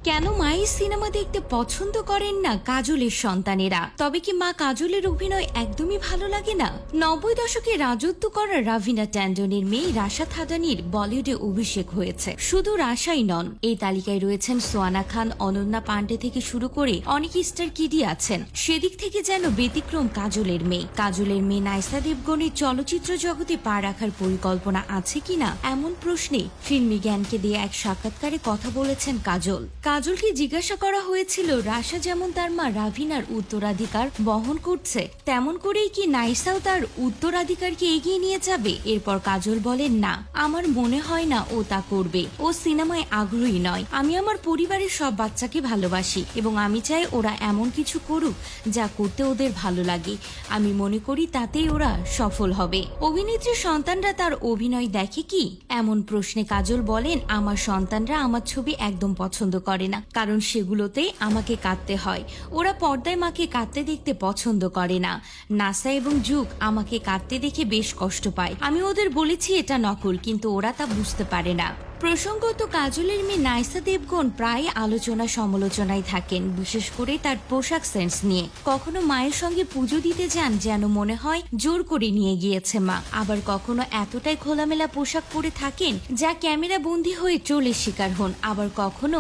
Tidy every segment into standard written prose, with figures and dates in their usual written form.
কেন মায়ের সিনেমা দেখতে পছন্দ করেন না কাজলের সন্তানেরা? তবে কি মা কাজলের অভিনয় একদমই ভালো লাগে না? 90 দশকে রাজত্ব করা রাভিনা ট্যান্ডনের মেয়ে রাশা থাদানির বলিউডে অভিষেক হয়েছে। শুধু রাশাই নন, এই তালিকায় রয়েছেন সোয়ানা খান, অনন্যা পান্ডে থেকে শুরু করে অনেক স্টার কিডি আছেন। সেদিক থেকে যেন ব্যতিক্রম কাজলের মেয়ে। কাজলের মেয়ে নাইসা দেবগনের চলচ্চিত্র জগতে পা রাখার পরিকল্পনা আছে কিনা এমন প্রশ্নে ফিল্মি জ্ঞানকে দিয়ে এক সাক্ষাৎকারে কথা বলেছেন কাজল। কাজলকে জিজ্ঞাসা করা হয়েছিল, রাশা যেমন তার মা রাভিনার উত্তরাধিকার বহন করছে, তেমন করেই কি নাইসাও তার উত্তরাধিকারকে এগিয়ে নিয়ে যাবে? এরপর কাজল বলেন, না, আমার মনে হয় না ও তা করবে। ও সিনেমায় আগ্রহী নয়। আমি আমার পরিবারের সব বাচ্চাকে ভালোবাসি এবং আমি চাই ওরা এমন কিছু করুক যা করতে ওদের ভালো লাগে। আমি মনে করি তাতেই ওরা সফল হবে। অভিনেত্রীর সন্তানরা তার অভিনয় দেখে কি? এমন প্রশ্নে কাজল বলেন, আমার সন্তানরা আমার ছবি একদম পছন্দ করে না, কারণ সেগুলোতে আমাকে কাঁদতে হয়। ওরা পর্দায় মাকে কাঁদতে দেখতে পছন্দ করে না। নাসা এবং যুগ আমাকে কাঁদতে দেখে বেশ কষ্ট পায়। আমি ওদের বলেছি এটা নকল, কিন্তু ওরা তা বুঝতে পারে না। প্রসঙ্গত, কাজলের মেয়ে নাইসা দেবগন প্রায় আলোচনা সমালোচনায় থাকেন, বিশেষ করে তার পোশাক সেন্স নিয়ে। কখনো মায়ের সঙ্গে পুজো দিতে যান যেন মনে হয় জোর করে নিয়ে গিয়েছে মা, আবার কখনো এতটাই খোলামেলা পোশাক পরে থাকেন যা ক্যামেরা বন্দী হয়ে ট্রোলের শিকার হন, আবার কখনো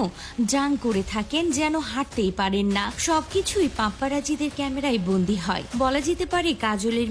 জাং করে থাকেন যেন হাঁটতেই পারেন না। সবকিছুই পাপ্পারাজিদের ক্যামেরায় বন্দী হয়। বলা যেতে পারে কাজলের